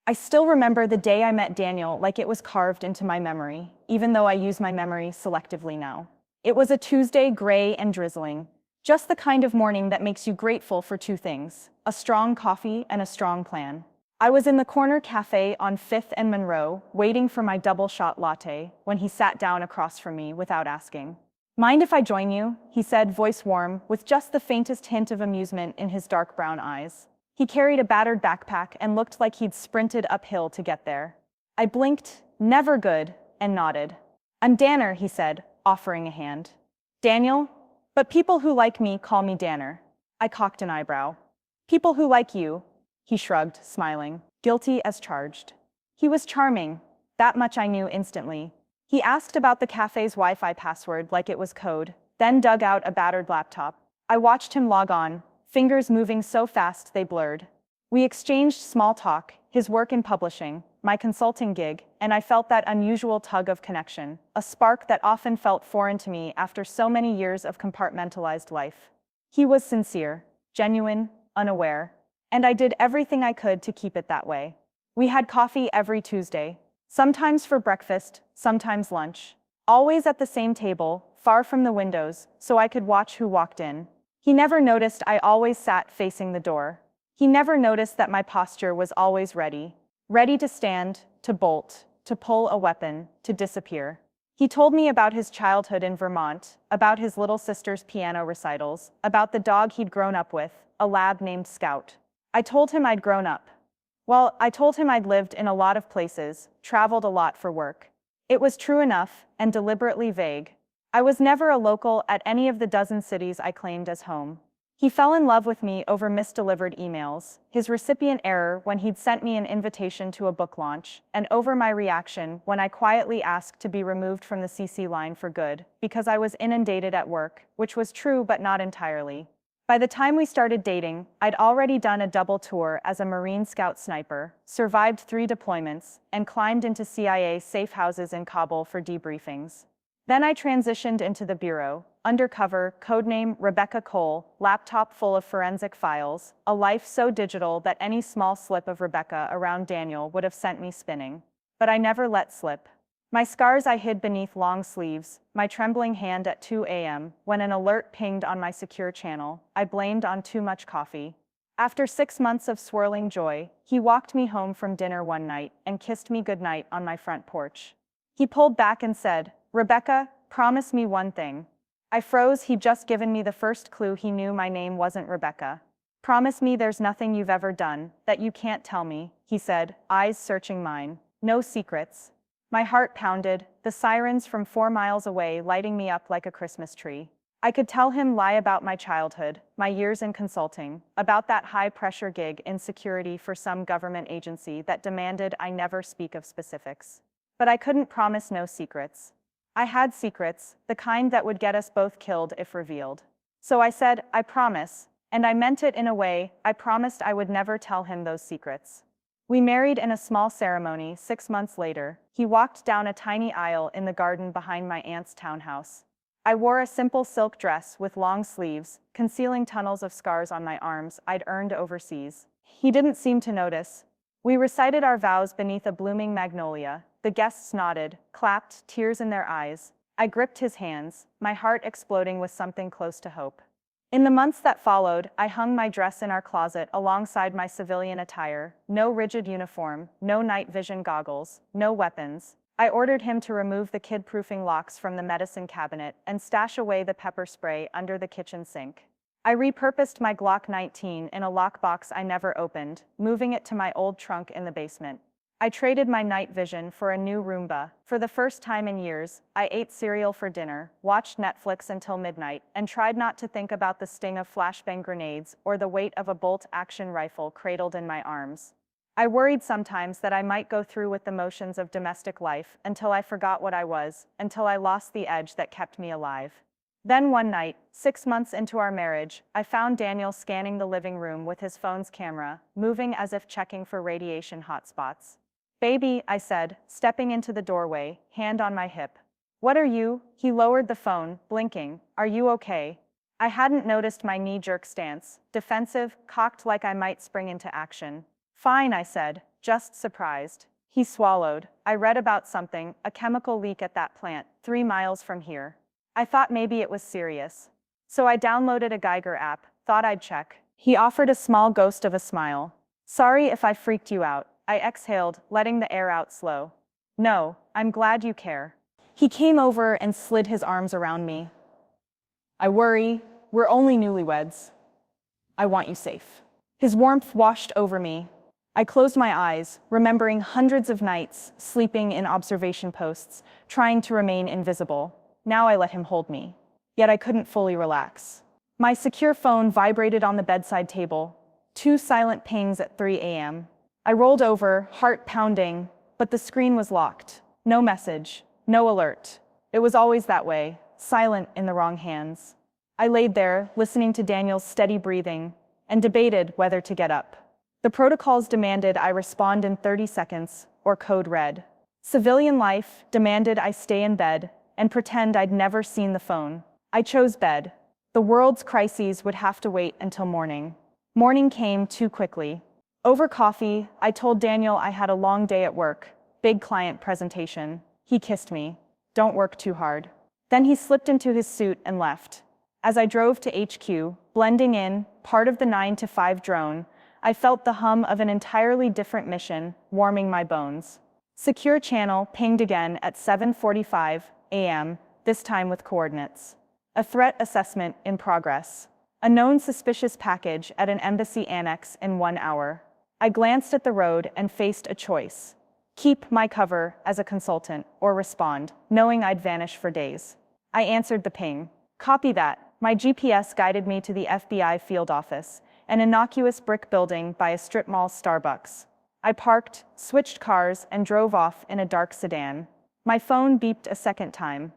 I still remember the day I met Daniel like it was carved into my memory, even though I use my memory selectively now. It was a Tuesday, gray and drizzling, just the kind of morning that makes you grateful for two things: a strong coffee and a strong plan. I was in the corner cafe on 5th and Monroe, waiting for my double shot latte, when he sat down across from me without asking. "Mind if I join you?" he said, voice warm, with just the faintest hint of amusement in his dark brown eyes. He carried a battered backpack and looked like he'd sprinted uphill to get there. I blinked, never good, and nodded. "I'm Danner," he said, offering a hand. "Daniel? But people who like me call me Danner." I cocked an eyebrow. "People who like you," he shrugged, smiling, guilty as charged. He was charming. That much I knew instantly. He asked about the cafe's Wi-Fi password like it was code, then dug out a battered laptop. I watched him log on, fingers moving so fast they blurred. We exchanged small talk, his work in publishing, my consulting gig, and I felt that unusual tug of connection, a spark that often felt foreign to me after so many years of compartmentalized life. He was sincere, genuine, unaware, and I did everything I could to keep it that way. We had coffee every Tuesday, sometimes for breakfast, sometimes lunch, always at the same table, far from the windows, so I could watch who walked in. He never noticed I always sat facing the door. He never noticed that my posture was always ready. Ready to stand, to bolt, to pull a weapon, to disappear. He told me about his childhood in Vermont, about his little sister's piano recitals, about the dog he'd grown up with, a lab named Scout. I told him I'd grown up. Well, I told him I'd lived in a lot of places, traveled a lot for work. It was true enough, and deliberately vague. I was never a local at any of the dozen cities I claimed as home. He fell in love with me over misdelivered emails, his recipient error when he'd sent me an invitation to a book launch, and over my reaction when I quietly asked to be removed from the CC line for good, because I was inundated at work, which was true but not entirely. By the time we started dating, I'd already done a double tour as a Marine Scout sniper, survived 3 deployments, and climbed into CIA safe houses in Kabul for debriefings. Then I transitioned into the bureau, undercover, codename Rebecca Cole, laptop full of forensic files, a life so digital that any small slip of Rebecca around Daniel would have sent me spinning. But I never let slip. My scars I hid beneath long sleeves, my trembling hand at 2 a.m. when an alert pinged on my secure channel, I blamed on too much coffee. After 6 months of swirling joy, he walked me home from dinner one night and kissed me goodnight on my front porch. He pulled back and said, "Rebecca, promise me one thing." I froze. He'd just given me the first clue he knew my name wasn't Rebecca. "Promise me there's nothing you've ever done that you can't tell me," he said, eyes searching mine. "No secrets." My heart pounded, the sirens from 4 miles away lighting me up like a Christmas tree. I could tell him lie about my childhood, my years in consulting, about that high-pressure gig in security for some government agency that demanded I never speak of specifics. But I couldn't promise no secrets. I had secrets, the kind that would get us both killed if revealed. So I said, "I promise," and I meant it in a way. I promised I would never tell him those secrets. We married in a small ceremony 6 months later. He walked down a tiny aisle in the garden behind my aunt's townhouse. I wore a simple silk dress with long sleeves, concealing tunnels of scars on my arms I'd earned overseas. He didn't seem to notice. We recited our vows beneath a blooming magnolia. The guests nodded, clapped, tears in their eyes. I gripped his hands, my heart exploding with something close to hope. In the months that followed, I hung my dress in our closet alongside my civilian attire. No rigid uniform, no night vision goggles, no weapons. I ordered him to remove the kid-proofing locks from the medicine cabinet and stash away the pepper spray under the kitchen sink. I repurposed my Glock 19 in a lockbox I never opened, moving it to my old trunk in the basement. I traded my night vision for a new Roomba. For the first time in years, I ate cereal for dinner, watched Netflix until midnight, and tried not to think about the sting of flashbang grenades or the weight of a bolt-action rifle cradled in my arms. I worried sometimes that I might go through with the motions of domestic life until I forgot what I was, until I lost the edge that kept me alive. Then one night, 6 months into our marriage, I found Daniel scanning the living room with his phone's camera, moving as if checking for radiation hotspots. "Baby," I said, stepping into the doorway, hand on my hip. "What are you?" He lowered the phone, blinking. "Are you okay?" I hadn't noticed my knee-jerk stance, defensive, cocked like I might spring into action. "Fine," I said, just surprised. He swallowed. I read about something, a chemical leak at that plant, 3 miles from here. I thought maybe it was serious. So I downloaded a Geiger app, thought I'd check. He offered a small ghost of a smile. Sorry if I freaked you out, I exhaled, letting the air out slow. No, I'm glad you care. He came over and slid his arms around me. I worry, we're only newlyweds. I want you safe. His warmth washed over me. I closed my eyes, remembering hundreds of nights, sleeping in observation posts, trying to remain invisible. Now I let him hold me. Yet I couldn't fully relax. My secure phone vibrated on the bedside table. 2 silent pings at 3 a.m. I rolled over, heart pounding, but the screen was locked. No message, no alert. It was always that way, silent in the wrong hands. I laid there, listening to Daniel's steady breathing, and debated whether to get up. The protocols demanded I respond in 30 seconds, or code red. Civilian life demanded I stay in bed and pretend I'd never seen the phone. I chose bed. The world's crises would have to wait until morning. Morning came too quickly. Over coffee, I told Daniel I had a long day at work, big client presentation. He kissed me. Don't work too hard. Then he slipped into his suit and left. As I drove to HQ, blending in, part of the 9 to 5 drone, I felt the hum of an entirely different mission, warming my bones. Secure channel pinged again at 7:45 a.m., this time with coordinates. A threat assessment in progress. A known suspicious package at an embassy annex in 1 hour. I glanced at the road and faced a choice. Keep my cover as a consultant or respond, knowing I'd vanish for days. I answered the ping. Copy that. My GPS guided me to the FBI field office, an innocuous brick building by a strip mall Starbucks. I parked, switched cars, and drove off in a dark sedan. My phone beeped a second time.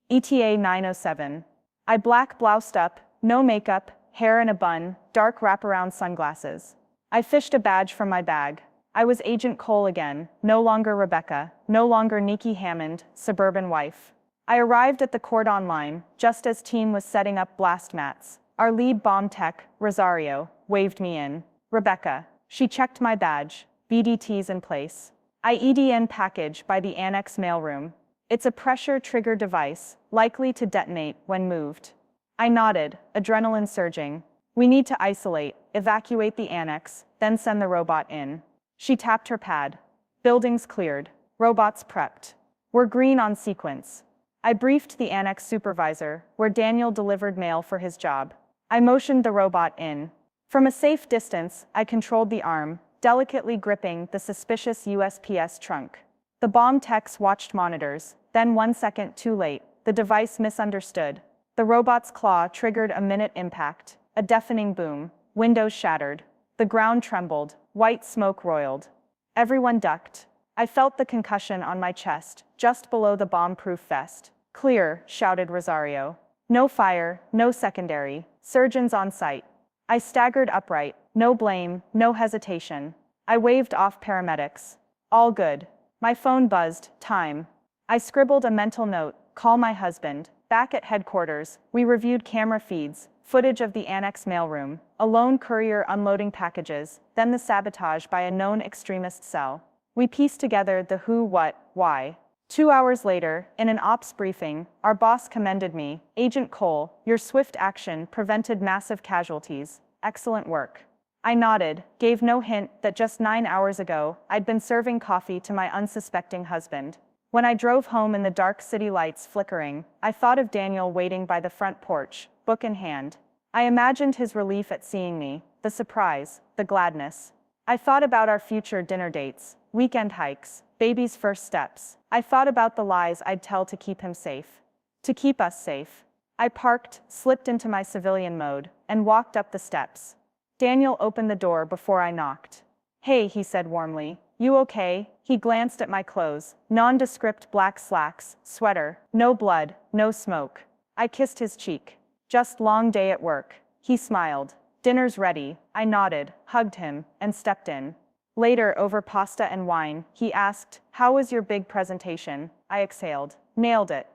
ETA 9:07. I black bloused up, no makeup, hair in a bun, dark wraparound sunglasses. I fished a badge from my bag. I was Agent Cole again, no longer Rebecca, no longer Nikki Hammond, suburban wife. I arrived at the cordon line, just as team was setting up blast mats. Our lead bomb tech, Rosario, waved me in. Rebecca. She checked my badge. BDT's in place. IEDN package by the annex mailroom. It's a pressure trigger device, likely to detonate when moved. I nodded, adrenaline surging. We need to isolate, evacuate the annex, then send the robot in. She tapped her pad. Buildings cleared. Robots prepped. We're green on sequence. I briefed the annex supervisor, where Daniel delivered mail for his job. I motioned the robot in. From a safe distance, I controlled the arm, delicately gripping the suspicious USPS trunk. The bomb techs watched monitors, then 1 second too late, the device misunderstood. The robot's claw triggered a minute impact, a deafening boom, windows shattered. The ground trembled, white smoke roiled. Everyone ducked. I felt the concussion on my chest, just below the bomb-proof vest. Clear, shouted Rosario. No fire, no secondary, surgeons on site. I staggered upright, no blame, no hesitation. I waved off paramedics. All good. My phone buzzed, time. I scribbled a mental note, call my husband. Back at headquarters, we reviewed camera feeds, footage of the annex mailroom, a lone courier unloading packages, then the sabotage by a known extremist cell. We pieced together the who, what, why. 2 hours later, in an ops briefing, our boss commended me. Agent Cole, your swift action prevented massive casualties. Excellent work. I nodded, gave no hint that just 9 hours ago, I'd been serving coffee to my unsuspecting husband. When I drove home in the dark city lights flickering, I thought of Daniel waiting by the front porch, book in hand. I imagined his relief at seeing me, the surprise, the gladness. I thought about our future dinner dates, weekend hikes, baby's first steps. I thought about the lies I'd tell to keep him safe. To keep us safe. I parked, slipped into my civilian mode, and walked up the steps. Daniel opened the door before I knocked. Hey, he said warmly. You okay? He glanced at my clothes, nondescript black slacks, sweater, no blood, no smoke. I kissed his cheek. Just long day at work. He smiled. Dinner's ready. I nodded, hugged him, and stepped in. Later, over pasta and wine, he asked, how was your big presentation? I exhaled. Nailed it.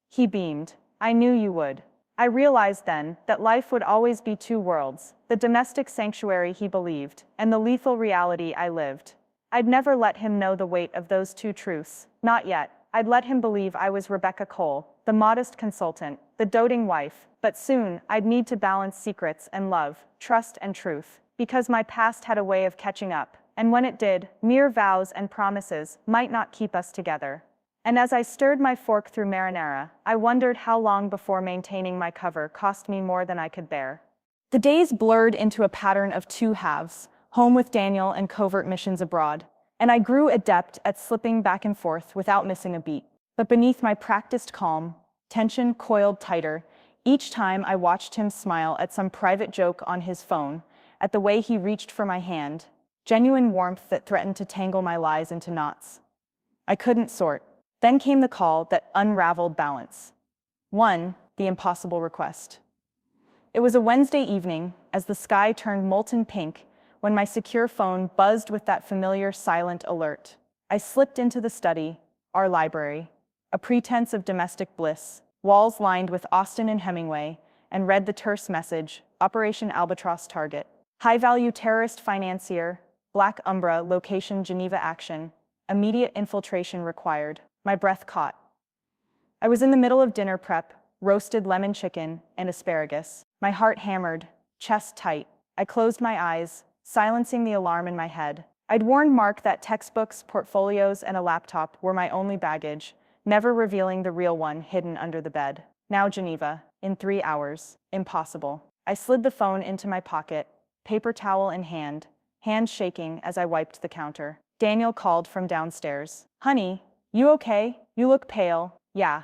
He beamed. I knew you would. I realized then that life would always be 2 worlds, the domestic sanctuary he believed, and the lethal reality I lived. I'd never let him know the weight of those two truths. Not yet. I'd let him believe I was Rebecca Cole, the modest consultant, the doting wife. But soon, I'd need to balance secrets and love, trust and truth. Because my past had a way of catching up. And when it did, mere vows and promises might not keep us together. And as I stirred my fork through marinara, I wondered how long before maintaining my cover cost me more than I could bear. The days blurred into a pattern of two halves, home with Daniel and covert missions abroad, and I grew adept at slipping back and forth without missing a beat. But beneath my practiced calm, tension coiled tighter, each time I watched him smile at some private joke on his phone, at the way he reached for my hand, genuine warmth that threatened to tangle my lies into knots. I couldn't sort. Then came the call that unraveled balance. One, the impossible request. It was a Wednesday evening, as the sky turned molten pink, when my secure phone buzzed with that familiar silent alert. I slipped into the study, our library, a pretense of domestic bliss, walls lined with Austen and Hemingway, and read the terse message, Operation Albatross target. High-value terrorist financier, Black Umbra, location Geneva action, immediate infiltration required. My breath caught. I was in the middle of dinner prep, roasted lemon chicken and asparagus. My heart hammered, chest tight. I closed my eyes, silencing the alarm in my head. I'd warned Mark that textbooks, portfolios, and a laptop were my only baggage, never revealing the real one hidden under the bed. Now Geneva, in 3 hours. Impossible. I slid the phone into my pocket, paper towel in hand, hands shaking as I wiped the counter. Daniel called from downstairs. Honey, you okay? You look pale. Yeah,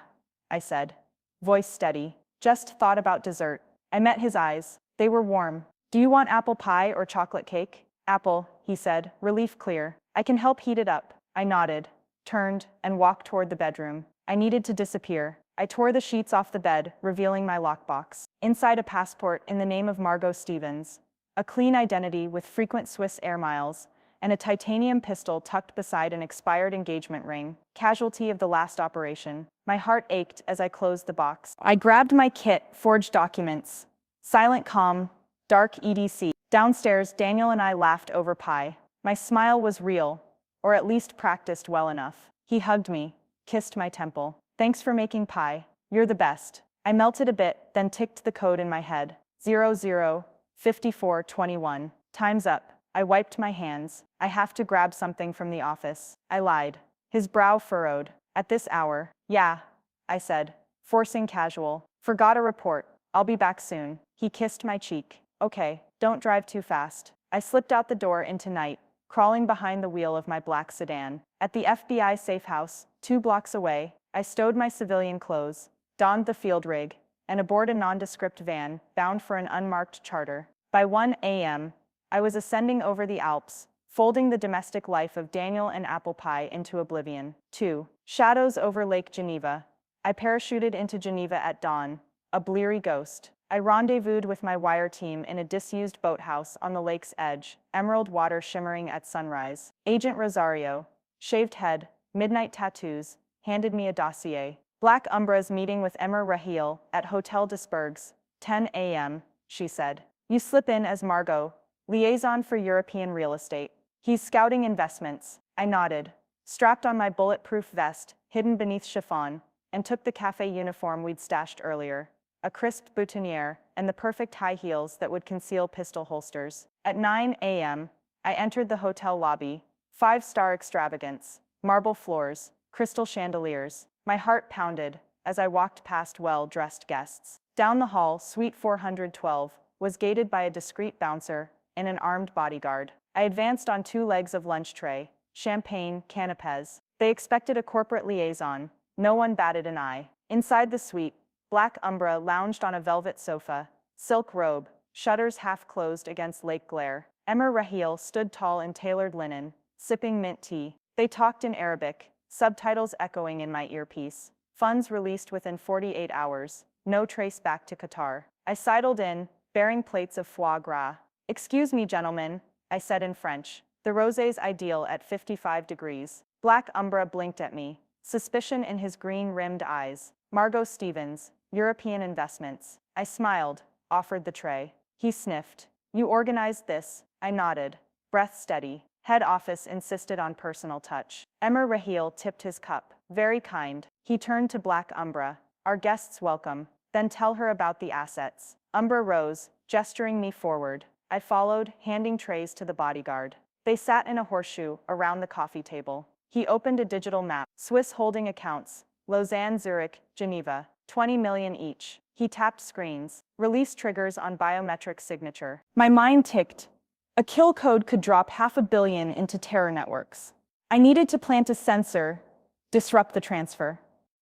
I said, voice steady. Just thought about dessert. I met his eyes. They were warm. Do you want apple pie or chocolate cake? Apple, he said, relief clear. I can help heat it up. I nodded, turned, and walked toward the bedroom. I needed to disappear. I tore the sheets off the bed, revealing my lockbox. Inside, a passport in the name of Margot Stevens, a clean identity with frequent Swiss air miles, and a titanium pistol tucked beside an expired engagement ring, casualty of the last operation. My heart ached as I closed the box. I grabbed my kit, forged documents. Silent calm, dark EDC. Downstairs, Daniel and I laughed over pie. My smile was real, or at least practiced well enough. He hugged me, kissed my temple. Thanks for making pie. You're the best. I melted a bit, then ticked the code in my head. 005421. Time's up. I wiped my hands. I have to grab something from the office. I lied. His brow furrowed. At this hour? Yeah, I said, forcing casual. Forgot a report. I'll be back soon. He kissed my cheek. Okay, don't drive too fast. I slipped out the door into night, crawling behind the wheel of my black sedan. At the FBI safe house, 2 blocks away, I stowed my civilian clothes, donned the field rig, and aboard a nondescript van bound for an unmarked charter. By 1 a.m., I was ascending over the Alps, folding the domestic life of Daniel and apple pie into oblivion. 2. Shadows over Lake Geneva. I parachuted into Geneva at dawn, a bleary ghost. I rendezvoused with my wire team in a disused boathouse on the lake's edge, emerald water shimmering at sunrise. Agent Rosario, shaved head, midnight tattoos, handed me a dossier. Black Umbra's meeting with Emma Raheel at Hotel Desbergs, 10 a.m., she said. You slip in as Margot, liaison for European real estate. He's scouting investments. I nodded, strapped on my bulletproof vest, hidden beneath chiffon, and took the cafe uniform we'd stashed earlier, a crisp boutonniere, and the perfect high heels that would conceal pistol holsters. At 9 a.m., I entered the hotel lobby, 5-star extravagance, marble floors, crystal chandeliers. My heart pounded as I walked past well-dressed guests. Down the hall, suite 412, was gated by a discreet bouncer and an armed bodyguard. I advanced on 2 legs of lunch tray, champagne, canapés. They expected a corporate liaison. No one batted an eye. Inside the suite, Black Umbra lounged on a velvet sofa, silk robe, shutters half closed against lake glare. Emma Raheel stood tall in tailored linen, sipping mint tea. They talked in Arabic, subtitles echoing in my earpiece. Funds released within 48 hours. No trace back to Qatar. I sidled in, bearing plates of foie gras. Excuse me, gentlemen, I said in French. The rosé's ideal at 55 degrees. Black Umbra blinked at me, suspicion in his green-rimmed eyes. Margot Stevens, European Investments. I smiled, offered the tray. He sniffed. You organized this? I nodded, breath steady. Head office insisted on personal touch. Emir Rahil tipped his cup. Very kind. He turned to Black Umbra. Our guests welcome. Then tell her about the assets. Umbra rose, gesturing me forward. I followed, handing trays to the bodyguard. They sat in a horseshoe around the coffee table. He opened a digital map. Swiss holding accounts. Lausanne, Zurich, Geneva. 20 million each. He tapped screens. Release triggers on biometric signature. My mind ticked. A kill code could drop 500 million into terror networks. I needed to plant a sensor, disrupt the transfer.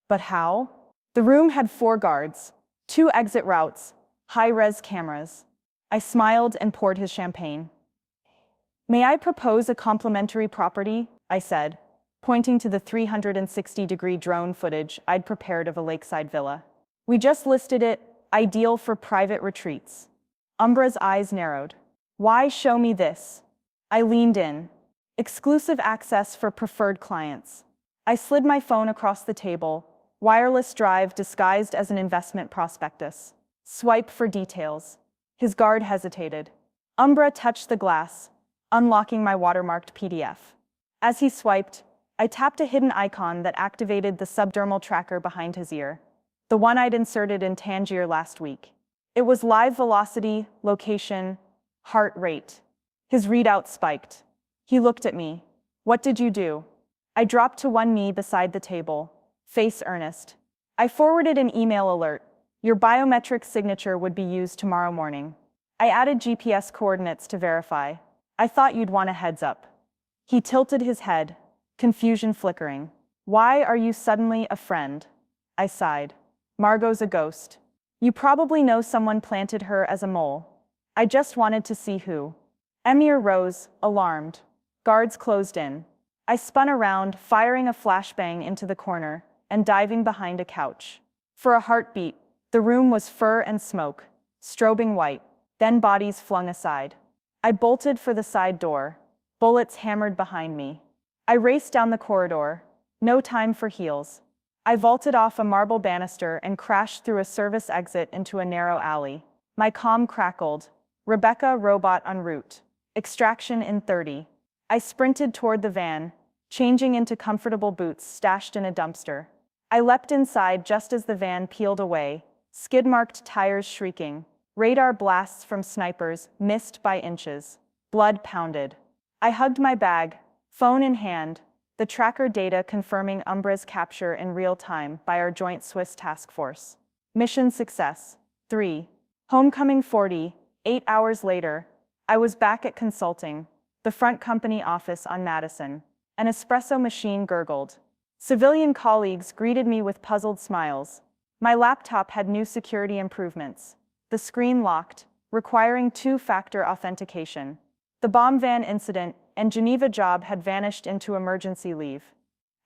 But how? The room had 4 guards, 2 exit routes, high-res cameras. I smiled and poured his champagne. May I propose a complimentary property? I said, pointing to the 360-degree drone footage I'd prepared of a lakeside villa. We just listed it, ideal for private retreats. Umbra's eyes narrowed. Why show me this? I leaned in. Exclusive access for preferred clients. I slid my phone across the table, wireless drive disguised as an investment prospectus. Swipe for details. His guard hesitated. Umbra touched the glass, unlocking my watermarked PDF. As he swiped, I tapped a hidden icon that activated the subdermal tracker behind his ear, the one I'd inserted in Tangier last week. It was live velocity, location, heart rate. His readout spiked. He looked at me. What did you do? I dropped to one knee beside the table, face earnest. I forwarded an email alert. Your biometric signature would be used tomorrow morning. I added GPS coordinates to verify. I thought you'd want a heads up. He tilted his head, confusion flickering. Why are you suddenly a friend? I sighed. Margot's a ghost. You probably know someone planted her as a mole. I just wanted to see who. Emir rose, alarmed. Guards closed in. I spun around, firing a flashbang into the corner, and diving behind a couch. For a heartbeat, the room was fur and smoke, strobing white, then bodies flung aside. I bolted for the side door. Bullets hammered behind me. I raced down the corridor. No time for heels. I vaulted off a marble banister and crashed through a service exit into a narrow alley. My comm crackled. Rebecca, robot en route. Extraction in 30. I sprinted toward the van, changing into comfortable boots stashed in a dumpster. I leapt inside just as the van peeled away, skid-marked tires shrieking. Radar blasts from snipers missed by inches. Blood pounded. I hugged my bag, phone in hand, the tracker data confirming Umbra's capture in real time by our joint Swiss task force. Mission success. 3. Homecoming 40. 8 hours later, I was back at consulting, the front company office on Madison. An espresso machine gurgled. Civilian colleagues greeted me with puzzled smiles. My laptop had new security improvements. The screen locked, requiring 2-factor authentication. The bomb van incident and Geneva job had vanished into emergency leave.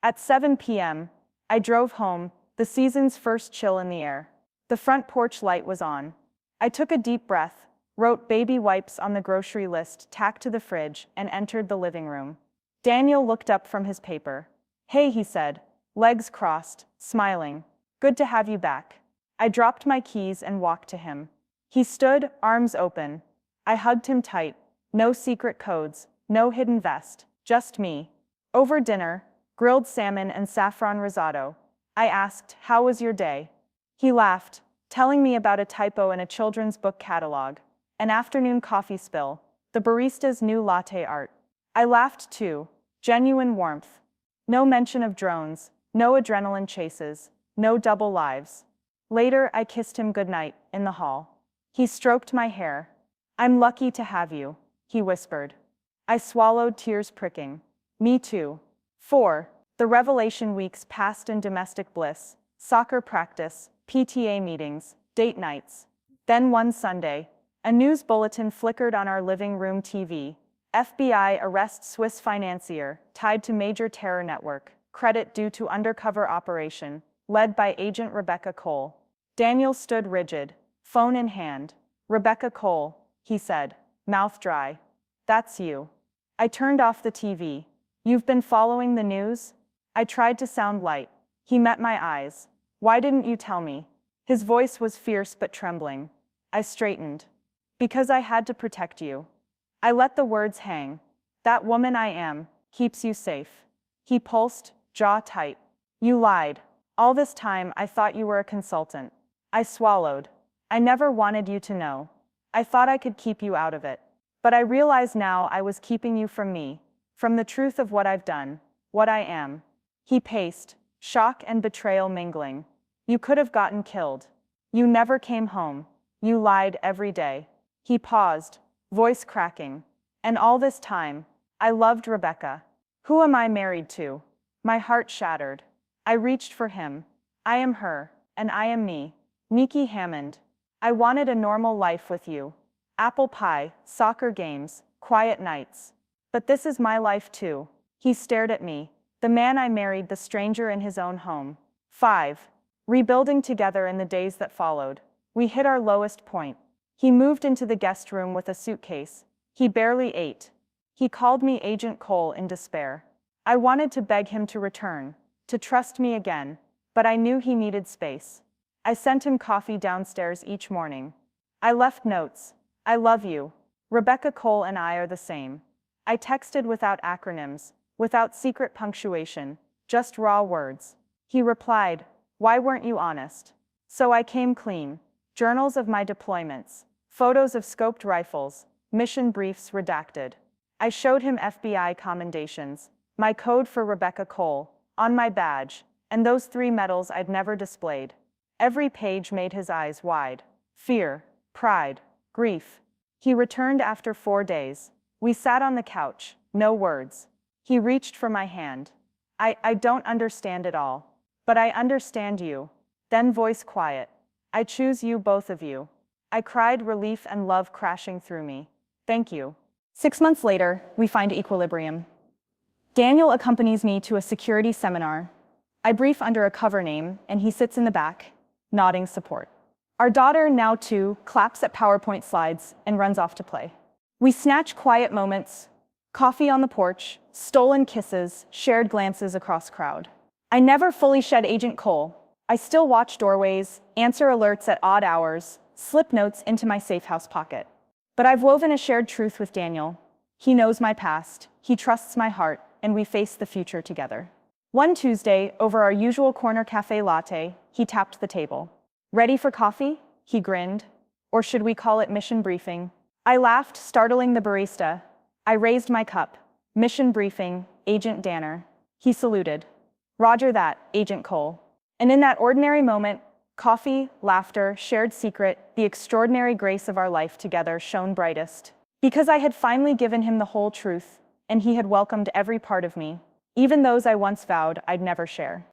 At 7 p.m., I drove home, the season's first chill in the air. The front porch light was on. I took a deep breath, wrote baby wipes on the grocery list tacked to the fridge, and entered the living room. Daniel looked up from his paper. Hey, he said, legs crossed, smiling. Good to have you back. I dropped my keys and walked to him. He stood, arms open. I hugged him tight. No secret codes, no hidden vest, just me. Over dinner, grilled salmon and saffron risotto, I asked, how was your day? He laughed, telling me about a typo in a children's book catalog, an afternoon coffee spill, the barista's new latte art. I laughed too, genuine warmth. No mention of drones, no adrenaline chases, no double lives. Later, I kissed him goodnight in the hall. He stroked my hair. I'm lucky to have you, he whispered. I swallowed, tears pricking. Me too. 4. The revelation weeks passed in domestic bliss, soccer practice, PTA meetings, date nights. Then one Sunday, a news bulletin flickered on our living room TV. FBI arrests Swiss financier tied to major terror network. Credit due to undercover operation, led by Agent Rebecca Cole. Daniel stood rigid, phone in hand. Rebecca Cole, he said, mouth dry. That's you. I turned off the TV. You've been following the news? I tried to sound light. He met my eyes. Why didn't you tell me? His voice was fierce but trembling. I straightened. Because I had to protect you. I let the words hang. That woman I am keeps you safe. He pulsed, jaw tight. You lied. All this time I thought you were a consultant. I swallowed. I never wanted you to know. I thought I could keep you out of it. But I realize now I was keeping you from me, from the truth of what I've done, what I am. He paced, shock and betrayal mingling. You could have gotten killed. You never came home. You lied every day. He paused, voice cracking. And all this time, I loved Rebecca. Who am I married to? My heart shattered. I reached for him. I am her, and I am me. Nikki Hammond. I wanted a normal life with you. Apple pie, soccer games, quiet nights. But this is my life too. He stared at me. The man I married, the stranger in his own home. 5. Rebuilding together in the days that followed. We hit our lowest point. He moved into the guest room with a suitcase. He barely ate. He called me Agent Cole in despair. I wanted to beg him to return, to trust me again, but I knew he needed space. I sent him coffee downstairs each morning. I left notes. I love you. Rebecca Cole and I are the same. I texted without acronyms, without secret punctuation, just raw words. He replied, why weren't you honest? So I came clean. Journals of my deployments, photos of scoped rifles, mission briefs redacted. I showed him FBI commendations, my code for Rebecca Cole, on my badge, and those 3 medals I'd never displayed. Every page made his eyes wide. Fear, pride, grief. He returned after 4 days. We sat on the couch, no words. He reached for my hand. I don't understand it all, but I understand you. Then voice quiet. I choose you, both of you. I cried, relief and love crashing through me. Thank you. 6 months later, we find equilibrium. Daniel accompanies me to a security seminar. I brief under a cover name, and he sits in the back, nodding support. Our daughter, now 2, claps at PowerPoint slides and runs off to play. We snatch quiet moments, coffee on the porch, stolen kisses, shared glances across crowd. I never fully shed Agent Cole. I still watch doorways, answer alerts at odd hours, slip notes into my safe house pocket. But I've woven a shared truth with Daniel. He knows my past, he trusts my heart, and we face the future together. One Tuesday, over our usual corner cafe latte, he tapped the table. Ready for coffee? He grinned. Or should we call it mission briefing? I laughed, startling the barista. I raised my cup. Mission briefing, Agent Danner. He saluted. Roger that, Agent Cole. And in that ordinary moment, coffee, laughter, shared secret, the extraordinary grace of our life together shone brightest. Because I had finally given him the whole truth, and he had welcomed every part of me, even those I once vowed I'd never share.